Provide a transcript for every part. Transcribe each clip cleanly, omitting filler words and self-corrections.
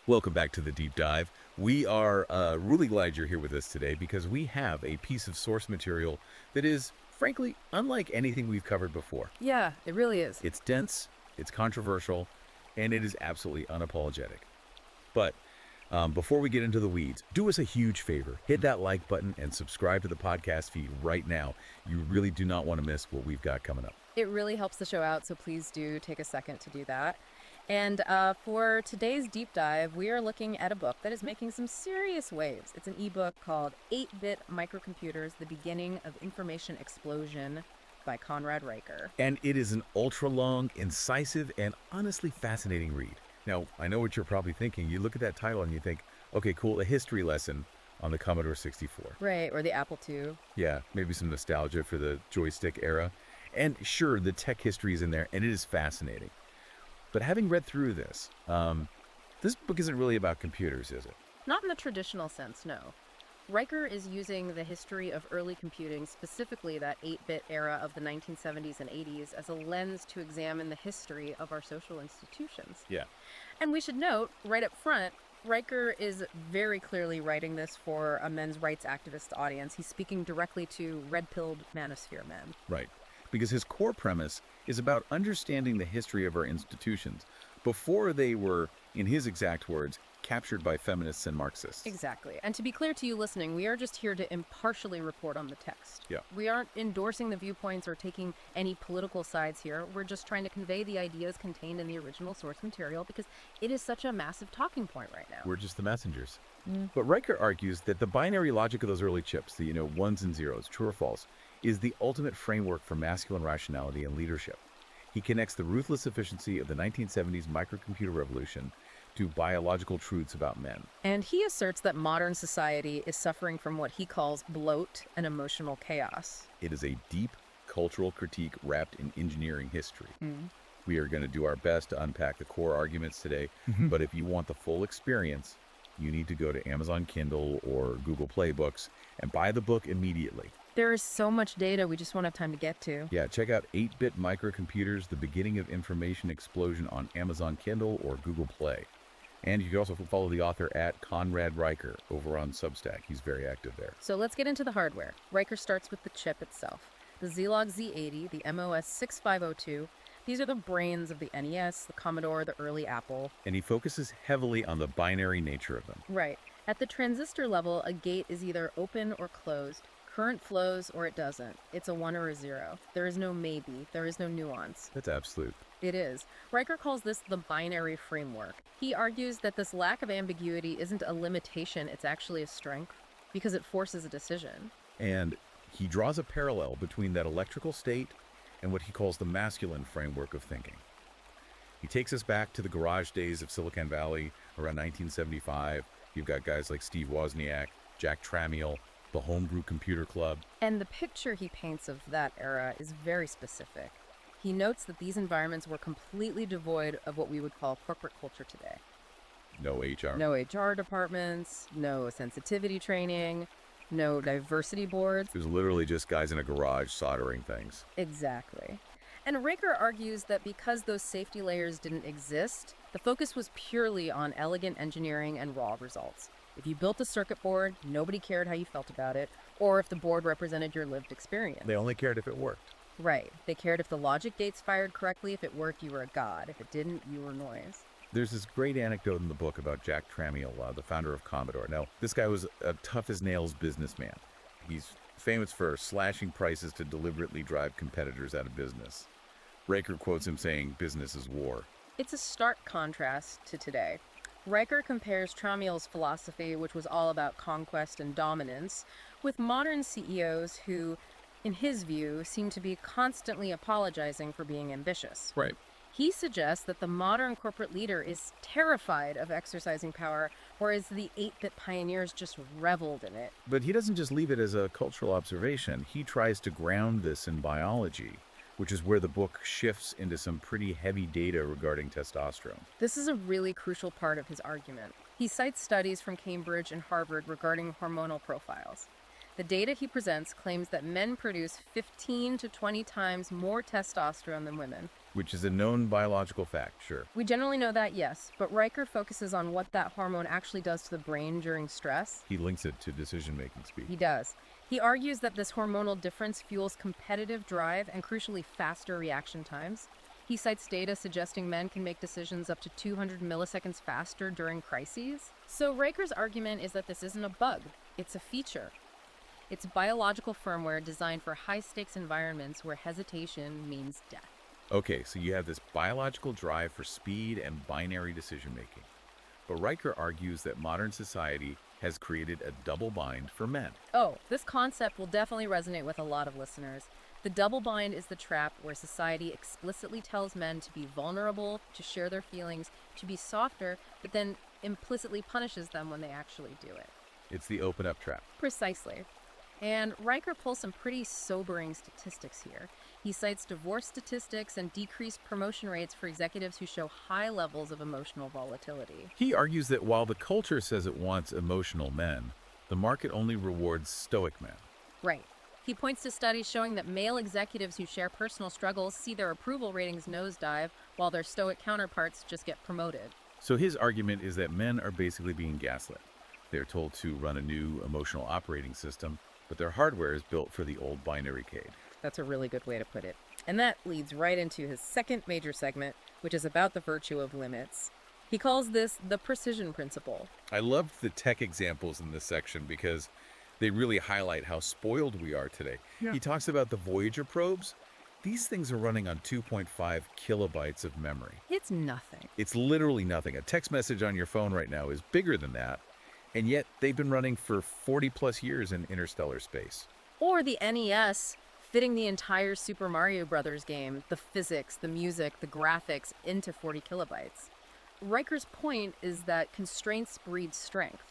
Welcome back to the deep dive. We are really glad you're here with us today because we have a piece of source material that is, frankly, unlike anything we've covered before. Yeah, it really is. It's dense, it's controversial, and it is absolutely unapologetic. But before we get into the weeds, do us a huge favor. Hit that like button and subscribe to the podcast feed right now. You really do not want to miss what we've got coming up. It really helps the show out, so please do take a second to do that. And for today's deep dive, we are looking at a book that is making some serious waves. It's an ebook called 8-Bit Microcomputers, The Beginning of Information Explosion by Conrad Riker. And it is an ultra-long, incisive, and honestly fascinating read. Now, I know what you're probably thinking. You look at that title and you think, okay, cool, a history lesson on the Commodore 64. Right, or the Apple II. Yeah, maybe some nostalgia for the joystick era. And sure, the tech history is in there, and it is fascinating. But having read through this, this book isn't really about computers, is it? Not in the traditional sense, no. Riker is using the history of early computing, specifically that 8-bit era of the 1970s and 80s, as a lens to examine the history of our social institutions. Yeah. And we should note, right up front, Riker is very clearly writing this for a men's rights activist audience. He's speaking directly to red-pilled manosphere men. Right. Because his core premise is about understanding the history of our institutions before they were, in his exact words, captured by feminists and Marxists. Exactly. And to be clear to you listening, we are just here to impartially report on the text. Yeah. We aren't endorsing the viewpoints or taking any political sides here. We're just trying to convey the ideas contained in the original source material because it is such a massive talking point right now. We're just the messengers. But Riker argues that the binary logic of those early chips, the ones and zeros, true or false, is the ultimate framework for masculine rationality and leadership. He connects the ruthless efficiency of the 1970s microcomputer revolution to biological truths about men. And he asserts that modern society is suffering from what he calls bloat and emotional chaos. It is a deep cultural critique wrapped in engineering history. We are going to do our best to unpack the core arguments today, but if you want the full experience, you need to go to Amazon Kindle or Google Play Books and buy the book immediately. There is so much data we just won't have time to get to. Yeah, check out 8-Bit Microcomputers, The Beginning of Information Explosion on Amazon Kindle or Google Play. And you can also follow the author at Conrad Riker over on Substack. He's very active there. So let's get into the hardware. Riker starts with the chip itself. The Zilog Z80, the MOS 6502. These are the brains of the NES, the Commodore, the early Apple. And he focuses heavily on the binary nature of them. Right. At the transistor level, a gate is either open or closed. Current flows or it doesn't. It's a 1 or a 0. There is no maybe. There is no nuance. That's absolute. It is. Riker calls this the binary framework. He argues that this lack of ambiguity isn't a limitation, it's actually a strength, because it forces a decision. And he draws a parallel between that electrical state and what he calls the masculine framework of thinking. He takes us back to the garage days of Silicon Valley around 1975. You've got guys like Steve Wozniak, Jack Tramiel, the Homebrew Computer Club. And the picture he paints of that era is very specific. He notes that these environments were completely devoid of what we would call corporate culture today. No HR. No HR departments, no sensitivity training, no diversity boards. It was literally just guys in a garage soldering things. Exactly. And Riker argues that because those safety layers didn't exist, the focus was purely on elegant engineering and raw results. If you built a circuit board, nobody cared how you felt about it, or if the board represented your lived experience. They only cared if it worked. Right. They cared if the logic gates fired correctly. If it worked, you were a god. If it didn't, you were noise. There's this great anecdote in the book about Jack Tramiel, the founder of Commodore. Now, this guy was a tough-as-nails businessman. He's famous for slashing prices to deliberately drive competitors out of business. Riker quotes him saying, "Business is war." It's a stark contrast to today. Riker compares Tramiel's philosophy, which was all about conquest and dominance, with modern CEOs who, in his view, seem to be constantly apologizing for being ambitious. Right. He suggests that the modern corporate leader is terrified of exercising power, whereas the 8-bit pioneers just reveled in it. But he doesn't just leave it as a cultural observation. He tries to ground this in biology, which is where the book shifts into some pretty heavy data regarding testosterone. This is a really crucial part of his argument. He cites studies from Cambridge and Harvard regarding hormonal profiles. The data he presents claims that men produce 15 to 20 times more testosterone than women, which is a known biological fact, sure. We generally know that, yes, but Riker focuses on what that hormone actually does to the brain during stress. He links it to decision-making speed. He does. He argues that this hormonal difference fuels competitive drive and, crucially, faster reaction times. He cites data suggesting men can make decisions up to 200 milliseconds faster during crises. So Riker's argument is that this isn't a bug, it's a feature. It's biological firmware designed for high-stakes environments where hesitation means death. Okay, so you have this biological drive for speed and binary decision-making. But Riker argues that modern society has created a double bind for men. Oh, this concept will definitely resonate with a lot of listeners. The double bind is the trap where society explicitly tells men to be vulnerable, to share their feelings, to be softer, but then implicitly punishes them when they actually do it. It's the open-up trap. Precisely. And Riker pulls some pretty sobering statistics here. He cites divorce statistics and decreased promotion rates for executives who show high levels of emotional volatility. He argues that while the culture says it wants emotional men, the market only rewards stoic men. Right. He points to studies showing that male executives who share personal struggles see their approval ratings nosedive, while their stoic counterparts just get promoted. So his argument is that men are basically being gaslit. They're told to run a new emotional operating system, but their hardware is built for the old binary code. That's a really good way to put it. And that leads right into his second major segment, which is about the virtue of limits. He calls this the precision principle. I loved the tech examples in this section because they really highlight how spoiled we are today. Yeah. He talks about the Voyager probes. These things are running on 2.5 kilobytes of memory. It's nothing. It's literally nothing. A text message on your phone right now is bigger than that, and yet they've been running for 40 plus years in interstellar space. Or the NES fitting the entire Super Mario Brothers game, the physics, the music, the graphics into 40 kilobytes. Riker's point is that constraints breed strength.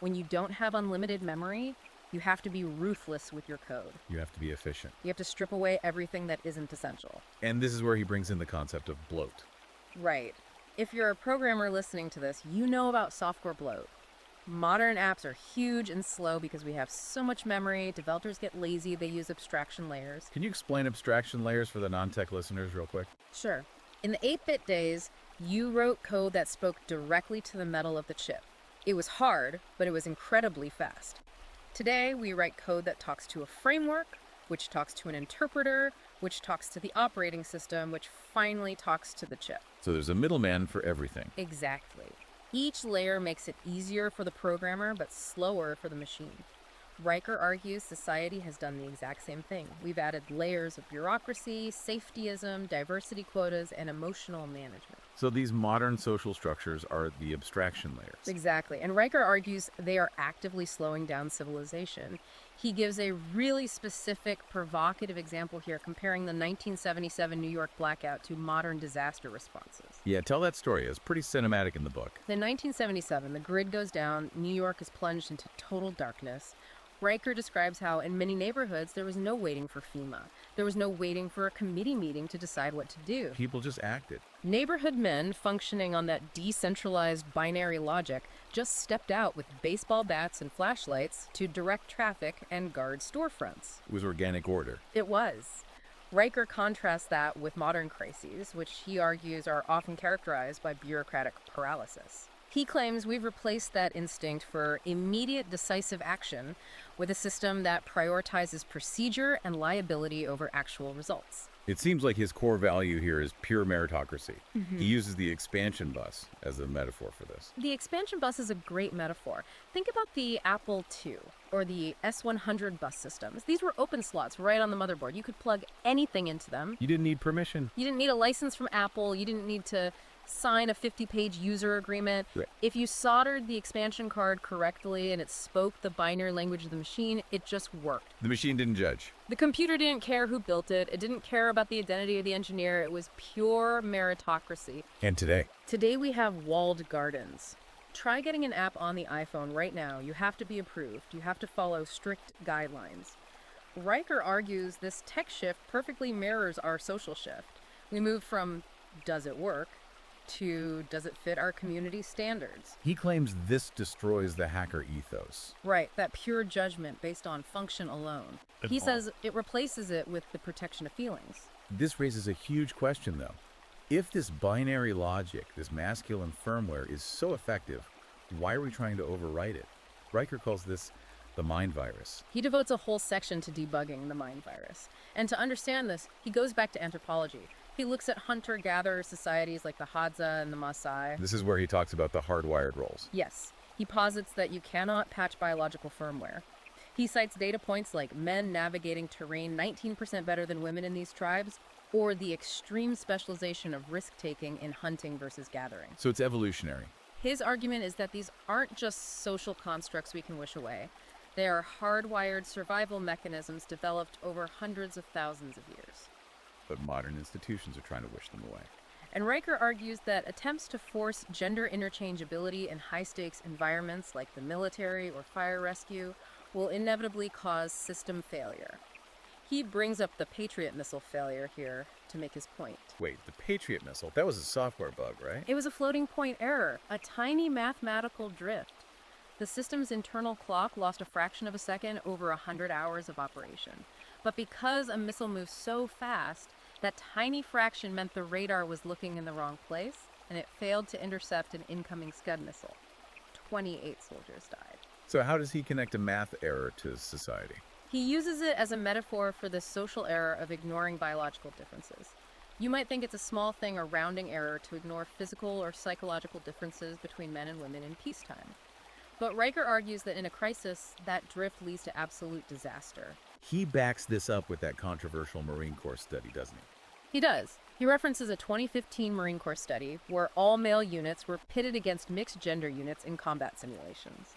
When you don't have unlimited memory, you have to be ruthless with your code. You have to be efficient. You have to strip away everything that isn't essential. And this is where he brings in the concept of bloat. Right. If you're a programmer listening to this, you know about software bloat. Modern apps are huge and slow because we have so much memory. Developers get lazy. They use abstraction layers. Can you explain abstraction layers for the non-tech listeners real quick? Sure. In the 8-bit days, you wrote code that spoke directly to the metal of the chip. It was hard, but it was incredibly fast. Today, we write code that talks to a framework, which talks to an interpreter, which talks to the operating system, which finally talks to the chip. So there's a middleman for everything. Exactly. Each layer makes it easier for the programmer, but slower for the machine. Riker argues society has done the exact same thing. We've added layers of bureaucracy, safetyism, diversity quotas, and emotional management. So these modern social structures are the abstraction layers. Exactly. And Riker argues they are actively slowing down civilization. He gives a really specific, provocative example here, comparing the 1977 New York blackout to modern disaster responses. Yeah, tell that story. It's pretty cinematic in the book. In 1977, the grid goes down, New York is plunged into total darkness. Riker describes how, in many neighborhoods, there was no waiting for FEMA. There was no waiting for a committee meeting to decide what to do. People just acted. Neighborhood men, functioning on that decentralized binary logic, just stepped out with baseball bats and flashlights to direct traffic and guard storefronts. It was organic order. It was. Riker contrasts that with modern crises, which he argues are often characterized by bureaucratic paralysis. He claims we've replaced that instinct for immediate decisive action with a system that prioritizes procedure and liability over actual results. It seems like his core value here is pure meritocracy. He uses the expansion bus as a metaphor for this. The expansion bus is a great metaphor. Think about the Apple II or the S100 bus systems. These were open slots right on the motherboard. You could plug anything into them. You didn't need permission. You didn't need a license from Apple. You didn't need to sign a 50-page user agreement. Right. If you soldered the expansion card correctly and it spoke the binary language of the machine, it just worked. The machine didn't judge. The computer didn't care who built it. It didn't care about the identity of the engineer. It was pure meritocracy. And today? Today we have walled gardens. Try getting an app on the iPhone right now. You have to be approved. You have to follow strict guidelines. Riker argues this tech shift perfectly mirrors our social shift. We moved from does it work to does it fit our community standards? He claims this destroys the hacker ethos. Right, that pure judgment based on function alone. He says it replaces it with the protection of feelings. This raises a huge question, though. If this binary logic, this masculine firmware, is so effective, why are we trying to overwrite it? Riker calls this the mind virus. He devotes a whole section to debugging the mind virus. And to understand this, he goes back to anthropology. He looks at hunter-gatherer societies like the Hadza and the Maasai. This is where he talks about the hardwired roles. Yes, he posits that you cannot patch biological firmware. He cites data points like men navigating terrain 19% better than women in these tribes, or the extreme specialization of risk-taking in hunting versus gathering. So it's evolutionary. His argument is that these aren't just social constructs we can wish away. They are hardwired survival mechanisms developed over hundreds of thousands of years. But modern institutions are trying to wish them away. And Riker argues that attempts to force gender interchangeability in high-stakes environments like the military or fire rescue will inevitably cause system failure. He brings up the Patriot missile failure here to make his point. Wait, the Patriot missile? That was a software bug, right? It was a floating point error, a tiny mathematical drift. The system's internal clock lost a fraction of a second over 100 hours of operation. But because a missile moves so fast, that tiny fraction meant the radar was looking in the wrong place, and it failed to intercept an incoming Scud missile. 28 soldiers died. So how does he connect a math error to society? He uses it as a metaphor for the social error of ignoring biological differences. You might think it's a small thing or rounding error to ignore physical or psychological differences between men and women in peacetime. But Riker argues that in a crisis, that drift leads to absolute disaster. He backs this up with that controversial Marine Corps study, doesn't he? He does. He references a 2015 Marine Corps study where all male units were pitted against mixed gender units in combat simulations.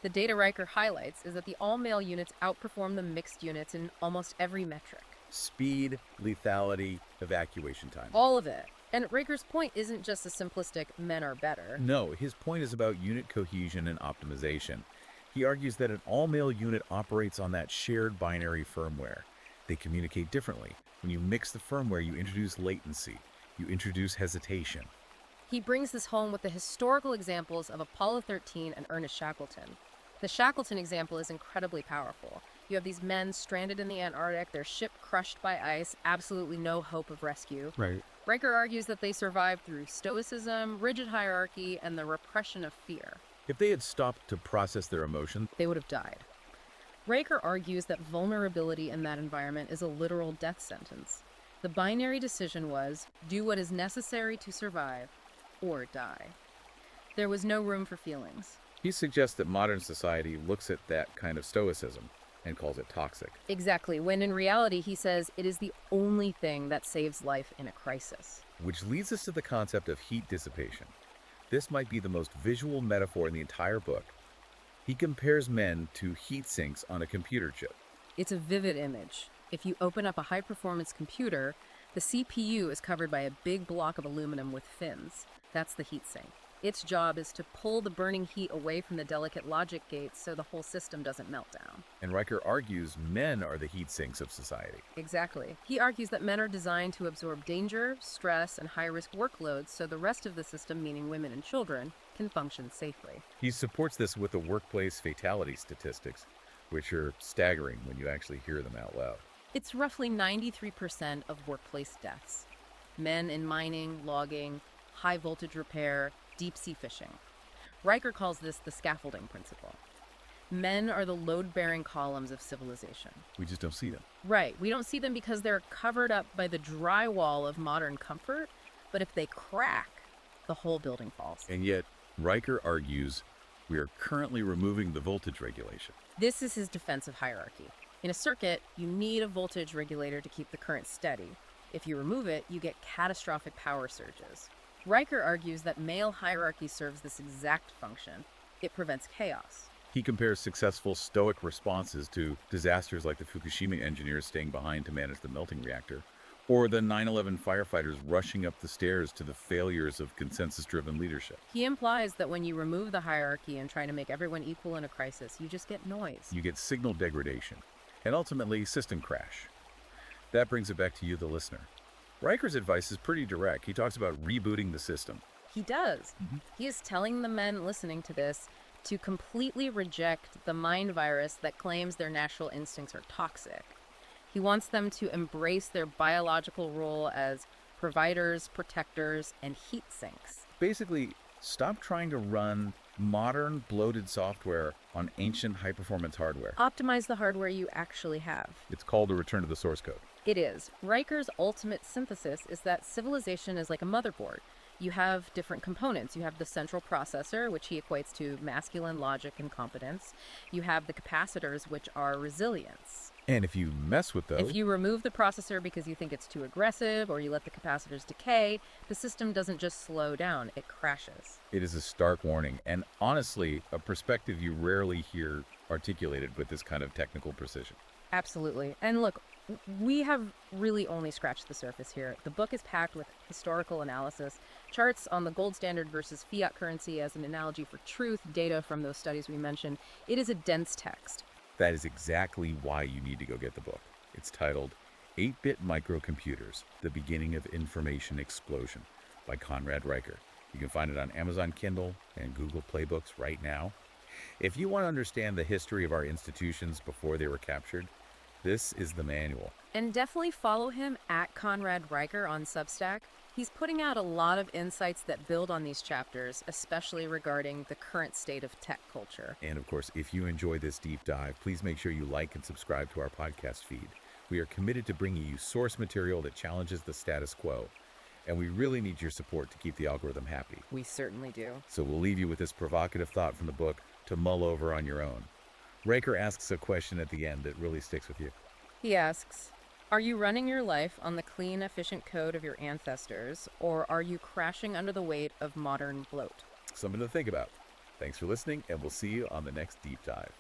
The data Riker highlights is that the all-male units outperform the mixed units in almost every metric. Speed, lethality, evacuation time. All of it. And Riker's point isn't just a simplistic men are better. No, his point is about unit cohesion and optimization. He argues that an all-male unit operates on that shared binary firmware. They communicate differently. When you mix the firmware, you introduce latency. You introduce hesitation. He brings this home with the historical examples of Apollo 13 and Ernest Shackleton. The Shackleton example is incredibly powerful. You have these men stranded in the Antarctic, their ship crushed by ice, absolutely no hope of rescue. Right. Riker argues that they survived through stoicism, rigid hierarchy, and the repression of fear. If they had stopped to process their emotions, They would have died. Riker argues that vulnerability in that environment is a literal death sentence. The binary decision was, do what is necessary to survive, or die. There was no room for feelings. he suggests that modern society looks at that kind of stoicism and calls it toxic. Exactly, when in reality he says it is the only thing that saves life in a crisis. Which leads us to the concept of heat dissipation. This might be the most visual metaphor in the entire book. He compares men to heat sinks on a computer chip. It's a vivid image. If you open up a high-performance computer, the CPU is covered by a big block of aluminum with fins. That's the heatsink. Its job is to pull the burning heat away from the delicate logic gates so the whole system doesn't melt down. And Riker argues men are the heat sinks of society. Exactly. He argues that men are designed to absorb danger, stress, and high-risk workloads so the rest of the system, meaning women and children, can function safely. He supports this with the workplace fatality statistics, which are staggering when you actually hear them out loud. It's roughly 93% of workplace deaths. Men in mining, logging, high-voltage repair, deep-sea fishing. Riker calls this the scaffolding principle. Men are the load-bearing columns of civilization. We just don't see them. Right, we don't see them because they're covered up by the drywall of modern comfort, but if they crack, the whole building falls. And yet, Riker argues we are currently removing the voltage regulation. This is his defense of hierarchy. In a circuit, you need a voltage regulator to keep the current steady. If you remove it, you get catastrophic power surges. Riker argues that male hierarchy serves this exact function. It prevents chaos. He compares successful stoic responses to disasters like the Fukushima engineers staying behind to manage the melting reactor, or the 9/11 firefighters rushing up the stairs to the failures of consensus-driven leadership. He implies that when you remove the hierarchy and try to make everyone equal in a crisis, you just get noise. You get signal degradation, and ultimately system crash. That brings it back to you, the listener. Riker's advice is pretty direct. He talks about rebooting the system. He does. He is telling the men listening to this to completely reject the mind virus that claims their natural instincts are toxic. He wants them to embrace their biological role as providers, protectors, and heat sinks. Basically, stop trying to run modern, bloated software on ancient high-performance hardware. Optimize the hardware you actually have. It's called a return to the source code. It is. Riker's ultimate synthesis is that civilization is like a motherboard. You have different components. You have the central processor, which he equates to masculine logic and competence. You have the capacitors, which are resilience. And if you mess with those, If you remove the processor because you think it's too aggressive or you let the capacitors decay, the system doesn't just slow down, it crashes. it is a stark warning, and honestly, a perspective you rarely hear articulated with this kind of technical precision. Absolutely. And look, we have really only scratched the surface here. The book is packed with historical analysis, charts on the gold standard versus fiat currency as an analogy for truth, data from those studies we mentioned. It is a dense text. That is exactly why you need to go get the book. It's titled 8-Bit Microcomputers, The Beginning of Information Explosion by Conrad Riker. You can find it on Amazon Kindle and Google Play Books right now. If you want to understand the history of our institutions before they were captured, this is the manual. And definitely follow him at Conrad Riker on Substack. He's putting out a lot of insights that build on these chapters, especially regarding the current state of tech culture. And of course, if you enjoy this deep dive, please make sure you like and subscribe to our podcast feed. We are committed to bringing you source material that challenges the status quo. And we really need your support to keep the algorithm happy. We certainly do. So we'll leave you with this provocative thought from the book to mull over on your own. Riker asks a question at the end that really sticks with you. He asks, are you running your life on the clean, efficient code of your ancestors, or are you crashing under the weight of modern bloat? Something to think about. Thanks for listening, and we'll see you on the next deep dive.